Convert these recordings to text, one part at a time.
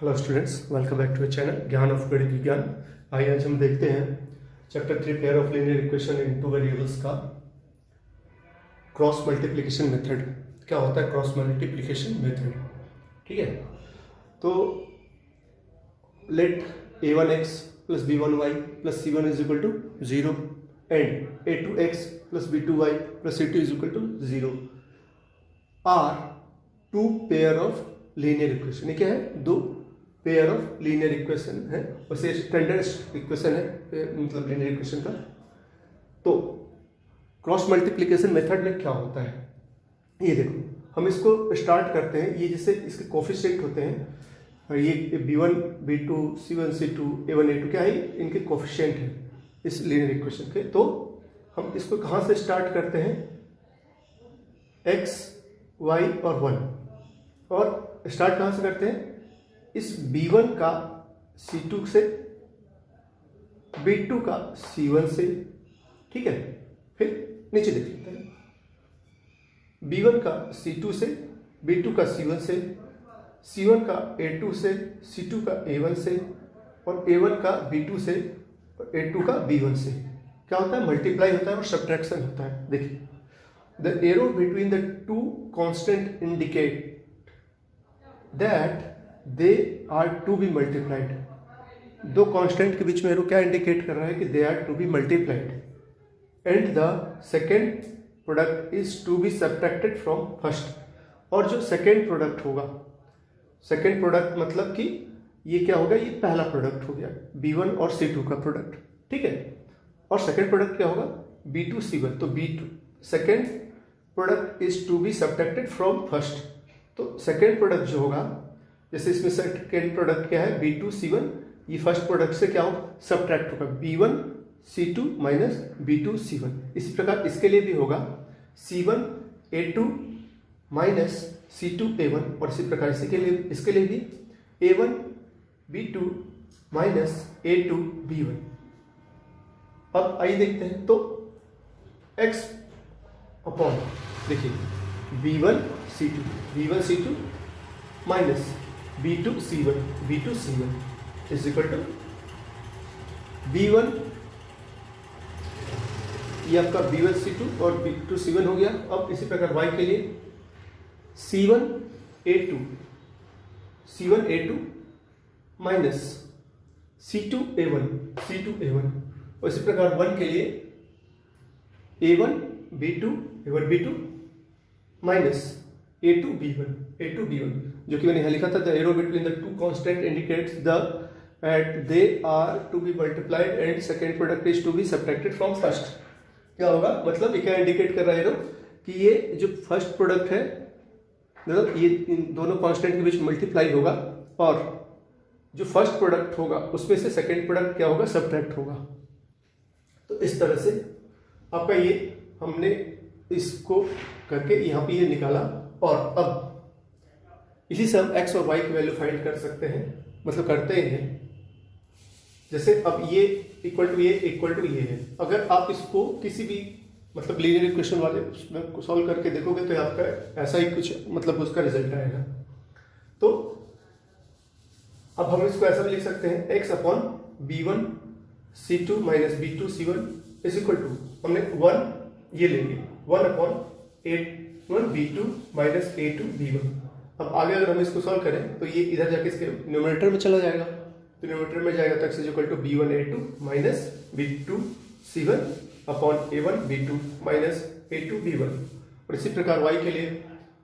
Hello students, welcome back to channel Gyan of Ganit Vigyan. आइए आज हम देखते हैं chapter 3 pair of linear equation in two variables का क्रॉस मल्टीप्लिकेशन मेथड। क्या होता है क्रॉस मल्टीप्लिकेशन मेथड? ठीक है, तो let a1x plus b1y plus c1 is equal to 0 and a2x plus b2y plus c2 is equal to 0 are two pair of linear equation. ये क्या है? दो पेयर ऑफ लीनियर इक्वेशन है, वैसे standard equation है मतलब लीनियर इक्वेशन का। तो क्रॉस मल्टीप्लिकेशन मेथड में क्या होता है ये देखो, हम इसको स्टार्ट करते हैं। ये जैसे इसके कोफिशिएंट होते हैं, और ये b1 b2 c1 c2 a1 a2 क्या है? इनके कोफिशिएंट है इस लीनियर इक्वेशन के। तो हम इसको कहाँ से स्टार्ट करते हैं? x y और 1, और स्टार्ट कहाँ से करते हैं? इस b1 का c2 से, b2 का c1 से। ठीक है, फिर नीचे देख लेते हैं। b1 का c2 से, b2 का c1 से, c1 का a2 से, c2 का a1 से, और a1 का b2 से, और a2 का b1 से। क्या होता है? मल्टीप्लाई होता है और सब्ट्रैक्शन होता है। देखिए, the arrow between the two constant indicate that they are to be multiplied. दो कांस्टेंट के बीच में एरो क्या इंडिकेट कर रहा है? कि they are to be multiplied and the second product is to be subtracted from first. और जो सेकेंड प्रोडक्ट होगा, सेकेंड प्रोडक्ट मतलब कि ये क्या होगा? ये पहला प्रोडक्ट हो गया b1 और c2 का प्रोडक्ट। ठीक है, और सेकेंड प्रोडक्ट क्या होगा? b2 c1। तो b2 second product is to be subtracted from first. तो सेकेंड प्रोडक्ट जो होगा, जैसे इसमें सेकेंड प्रोडक्ट क्या है? b2 c1, ये फर्स्ट प्रोडक्ट से क्या होगा? सब्ट्रैक्ट होगा b1 c2 minus b2 c1। इसी प्रकार इसके लिए भी होगा c1 a2 minus c2 a1, और इसी प्रकार इसके लिए भी a1 b2 minus a2 b1। अब आइए देखते हैं। तो x अपॉन, देखिए b1 c2 minus b2 c1 is equal to b1, ये आपका b1 c2 और b2 c1 हो गया। अब इसी प्रकार y के लिए c1 a2 minus c2 a1, और इसी प्रकार 1 के लिए a1 b2 minus a2 b1, जो कि मैंने यहाँ लिखा था, the arrow between the two constant indicates that they are to be multiplied and second product is to be subtracted from first. क्या होगा? मतलब ये क्या इंडिकेट कर रहा है एरो? कि ये जो फर्स्ट प्रोडक्ट है, मतलब ये इन दोनों कांस्टेंट के बीच मल्टीप्लाई होगा, और जो फर्स्ट प्रोडक्ट होगा उसमें से सेकेंड प्रोडक्ट क्या होगा? सब्ट्रैक्ट होगा। तो इस तरह से आपका ये हमने इसको करके यहाँ पे ये निकाला, और अब इसी से हम x और y की वैल्यू फाइंड कर सकते हैं, मतलब करते हैं। जैसे अब ये इक्वल टू ये है। अगर आप इसको किसी भी मतलब लीनियर इक्वेशन वाले उसमें सॉल्व करके देखोगे तो आपका ऐसा ही कुछ मतलब उसका रिजल्ट आएगा। तो अब हम इसको ऐसा भी लिख सकते हैं, x upon b1 c2 minus b2 c1 is equal to, हमने 1 ये लेंगे 1 upon a1 b2 minus a2 b1। अब आगे अगर हम इसको सॉल्व करें तो ये इधर जाके इसके न्यूमरेटर में चला जाएगा। तो न्यूमरेटर में जाएगा तो x is equal to b1 a2 minus b2 c1 upon a1 b2 minus a2 b1। और इसी प्रकार y के लिए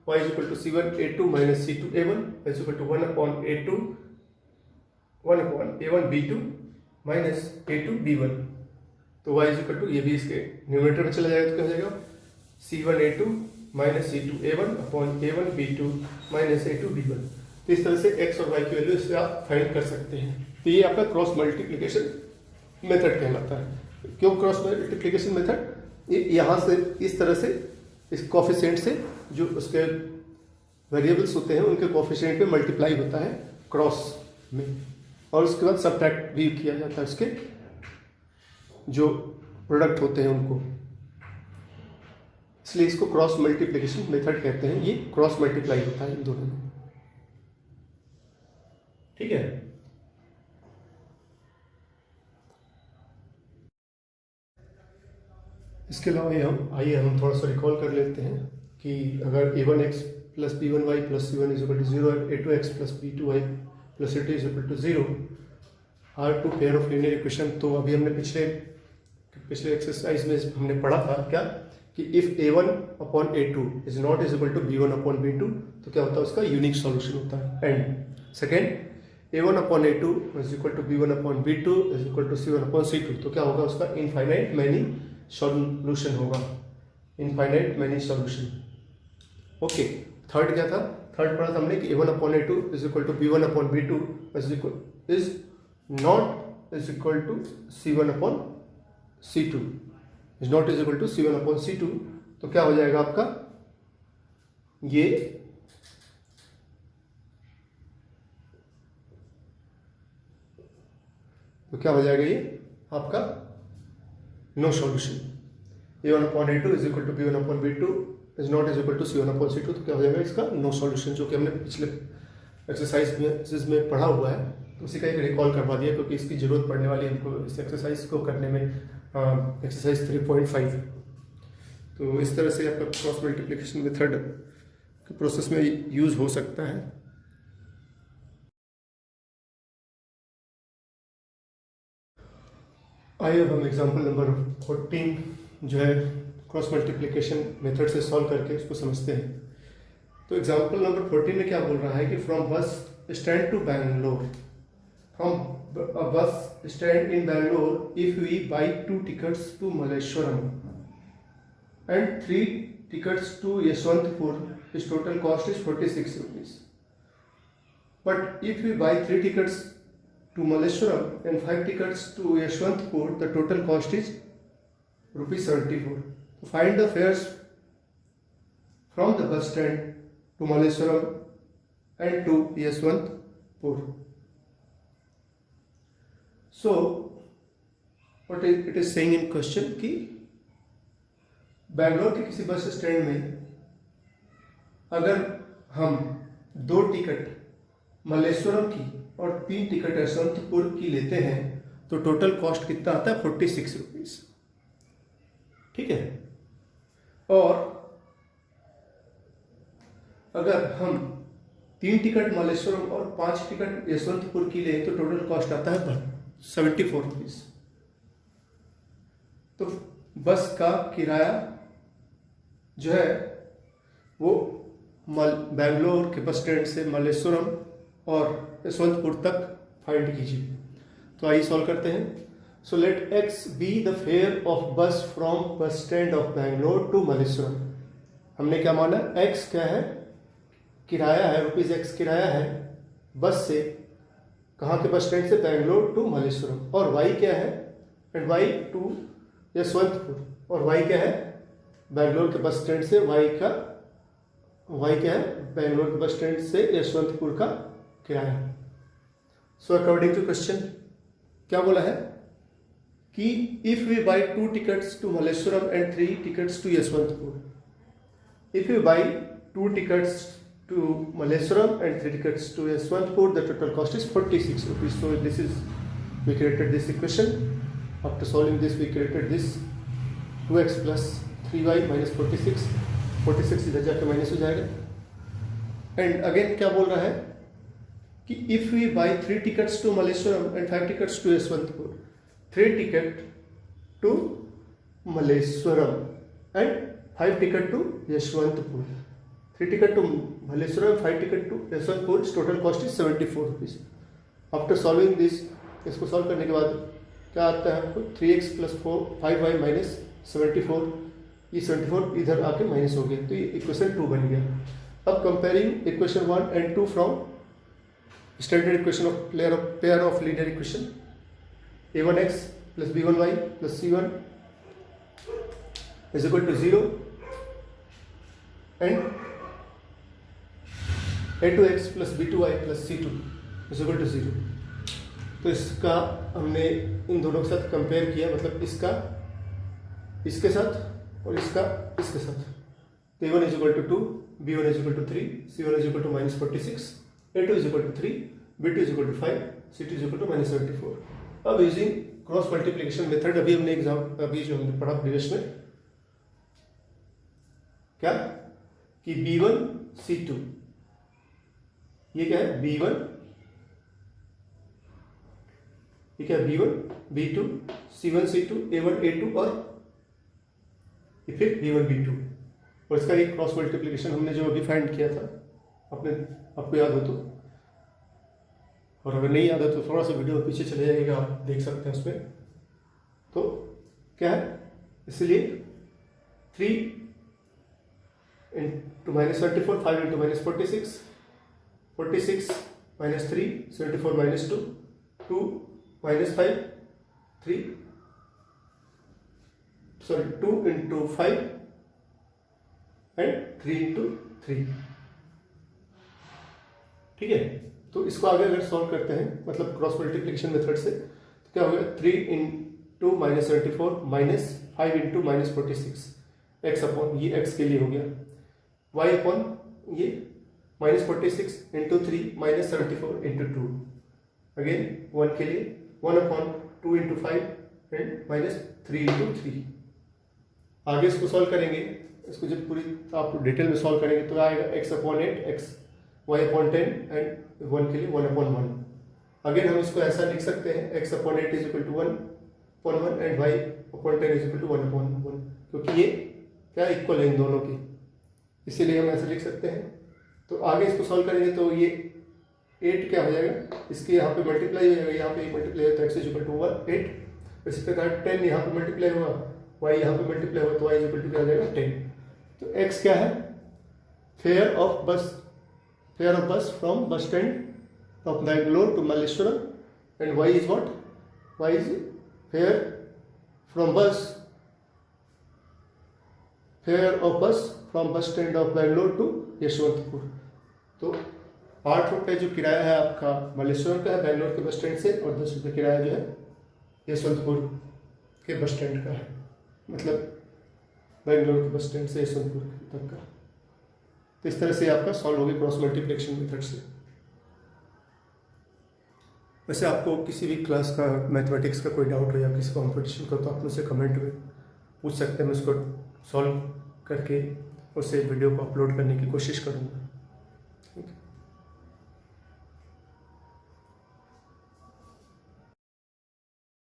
y is equal to c1 a2 minus c2 a1 is equal to 1 upon a1 b2 minus a2 b1। तो y is equal to, ये भी इसके numerator में चला जाएगा तो क्या हो जाएगा? c1 a2 minus c2 a1 upon a1 b2 minus a2 b1। तो इस तरह से x और y की वैल्यू इससे आप फाइंड कर सकते हैं। तो ये आपका क्रॉस मल्टीप्लिकेशन मेथड कहलाता है। क्यों क्रॉस मल्टीप्लिकेशन मेथड? ये यहाँ से इस तरह से इस कोफिशिएंट से जो उसके वेरिएबल्स होते हैं उनके कोफिशिएंट पे मल्टीप्लाई होता है क्रॉस में, और उसके बाद सब्ट्रैक्ट भी किया जाता है उसके जो प्रोडक्ट होते हैं उनको। इसलिए इसको क्रॉस मल्टीप्लिकेशन मेथड कहते हैं। ये क्रॉस मल्टीप्लाई होता है इन दोनों में। ठीक है। इसके अलावा आइए हम थोड़ा सा रिकॉल कर लेते हैं कि अगर a1x plus b1y plus c1 is equal to 0, a2x plus b2y plus c2 is equal to 0 are two pair of linear equation. तो अभी हमने पिछले एक्सरसाइज में हमने पढ़ा था क्या कि if a1 upon a2 is not is equal to b1 upon b2 तो क्या होता है, उसका यूनिक सॉल्यूशन होता है। And second a1 upon a2 is equal to b1 upon b2 is equal to c1 upon c2 तो क्या होगा, उसका इनफाइनाइट मैनी सॉल्यूशन होगा, infinite many solution. Okay, third क्या था, थर्ड पढ़ा था हमने कि a1 upon a2 is equal to b1 upon b2 is not is equal to c1 upon c2 is not is equal to c1 upon c2 तो क्या हो जाएगा आपका, ये तो क्या हो जाएगा, ये आपका no solution. a1 upon a2 is equal to b1 upon b2 is not is equal to c1 upon c2 तो क्या हो जाएगा, इसका नो सॉल्यूशन, जो कि हमने पिछले एक्सरसाइज में पढ़ा हुआ है। तो उसी का एक रिकॉल करवा दिया क्योंकि इसकी जरूरत पड़ने वाली है हमको इस एक्सरसाइज को करने में, एक्सरसाइज 3.5। तो इस तरह से आपका क्रॉस मल्टीप्लिकेशन मेथड के प्रोसेस में यूज हो सकता है। आइए अब हम एग्जांपल नंबर 14 जो है क्रॉस मल्टीप्लिकेशन मेथड से सॉल्व करके उसको समझते हैं। तो एग्जांपल नंबर 14 में क्या बोल रहा है कि from bus stand to Bangalore, from a bus stand in Bangalore, if we buy 2 tickets to Malleshwaram and 3 tickets to Yeshwantpur, his total cost is 46 rupees. But if we buy 3 tickets to Malleshwaram and 5 tickets to Yeshwantpur, the total cost is rupees 74. So find the fares from the bus stand to Malleshwaram and to Yeshwantpur. So what it is saying in question कि बैंगलोर के किसी bus stand में अगर हम 2 ticket Malleswaram की और 3 ticket Yesvantpur की लेते हैं तो टोटल कॉस्ट कितना आता है, 46 रुपीज। ठीक है, और अगर हम 3 टिकट मल्लेश्वरम और 5 टिकट यशवंतपुर की ले तो टोटल कॉस्ट आता है 74 रुपीज। तो बस का किराया जो है वो बैंगलोर के बस स्टैंड से मल्लेश्वरम और यशवंतपुर तक फाइंड कीजिए। तो आइए सॉल्व करते हैं। So let x be the fare of bus from bus stand of Bangalore to Malleshwaram. हमने क्या माना, एक्स क्या है, किराया है, रुपीज एक्स किराया है बस से, कहाँ के बस स्टैंड से, बैंगलोर टू मल्लेश्वरम, और वाई क्या है, एंड वाई टू यशवंतपुर, और वाई क्या है, बैंगलोर के बस स्टैंड से वाई क्या है, बैंगलोर के बस स्टैंड से यशवंतपुर का किराया। सो अकॉर्डिंग टू क्वेश्चन क्या बोला है कि if we buy 2 tickets to Malleshwaram and 3 tickets to Yeshwantpur, if you buy 2 tickets to Malleshwaram and 3 tickets to Yeshwantpur, the total cost is 46 rupees. So we created this equation. After solving this, we created this 2x plus 3y minus 46. 46 इधर जाके minus हो जाएगा। And again क्या बोल रहा है कि if we buy 3 tickets to Malleshwaram and 5 tickets to Yeshwantpur, 3 ticket to Malleshwaram and 5 ticket to Yeshwantpur, 3 ticket to Malleshwaram, 5 ticket to Yeshwantpur, total cost is 74 rupees. After solving this, इसको solve करने के बाद क्या आता है आपको, 3x plus 5y minus 74, ये 74 इधर आके माइनस हो गया, तो ये इक्वेशन 2 बन गया। अब comparing equation 1 and 2 from standard equation of pair of linear equation, a1x plus b1y plus c1 is equal to 0 and a2x plus b2y plus c2 is equal to 0। तो इसका हमने इन दोनों के साथ कंपेयर किया, मतलब इसका इसके साथ और इसका इसके साथ। तो a1 is equal to 2, b1 is equal to 3, c1 is equal to minus 46, a2 is equal to 3, B2 is equal to 5, C2 is equal to -74। अब यूजिंग क्रॉस मल्टीप्लिकेशन मेथड, अभी हमने अभी जो हमने पढ़ा प्रीवियस में क्या कि B1 C2, ये क्या है B1, ये क्या है B1 B2 C1 C2 A1 A2 और फिर B1 B2, और इसका एक क्रॉस मल्टीप्लिकेशन हमने जो अभी फाइंड किया था, आपको याद हो तो, और अगर नहीं याद है तो थोड़ा सा वीडियो पीछे चले जाएगा, आप देख सकते हैं उसमें। तो क्या है, इसलिए 3 into -74, 5 into -46, 46 minus 3, 74 minus 2, 2 minus 5, 3, sorry 2 into 5 and 3 into 3, ठीक है। तो इसको आगे अगर सॉल्व करते हैं, मतलब क्रॉस मल्टीप्लिकेशन मेथड से, तो क्या होगा 3 into -74 minus 5 into -46, x upon, ये x के लिए हो गया, y अपॉन ये -46 into 3 -74 into 2, अगेन 1 के लिए 1 अपॉन 2 into 5 एंड -3 into 3। आगे इसको सॉल्व करेंगे, इसको जब पूरी आप डिटेल में सॉल्व करेंगे तो आएगा x upon 8, x y upon 10 and 1 के लिए 1 अपॉन 1। अगेन हम इसको ऐसा लिख सकते हैं x upon 8 is equal to 1 upon 1 and y upon 10 is equal to 1 upon 1, क्योंकि ये क्या इक्वल है इन दोनों की, इसीलिए हम ऐसे लिख सकते हैं। तो आगे इसको सॉल्व करेंगे तो ये 8 क्या हो जाएगा, इसके यहाँ पे मल्टीप्लाई हो जाएगा, यहाँ पे मल्टीप्लाई होता है x इज इक्वल टू 8, इसी प्रकार 10 यहाँ पे मल्टीप्लाई हुआ, y यहाँ पे मल्टीप्लाई हुआ, तो y इज इक्वल टू क्या हो जाएगा 10। तो x क्या है, fare of bus from bus stand of Bangalore to Malleshwaram, and y is what, y is fare from bus from bus stand of Bangalore to Yeshwantpur. तो 8 रुपये जो किराया है आपका मल्लेश्वरम का है बैंगलोर के बस स्टैंड से, और 10 रुपये किराया जो है यशवंतपुर के बस स्टैंड का है, मतलब बैंगलोर के बस स्टैंड से यशवंतपुर तक का। तो इस तरह से आपका सॉल्व होगी क्रॉस मल्टीप्लिकेशन मेथड से। वैसे आपको किसी भी क्लास का मैथमेटिक्स का कोई डाउट हो या किसी कॉम्पिटिशन का, तो आप मुझसे कमेंट में पूछ सकते हैं, मैं उसको सॉल्व करके उसे वीडियो को अपलोड करने की कोशिश करूँगा।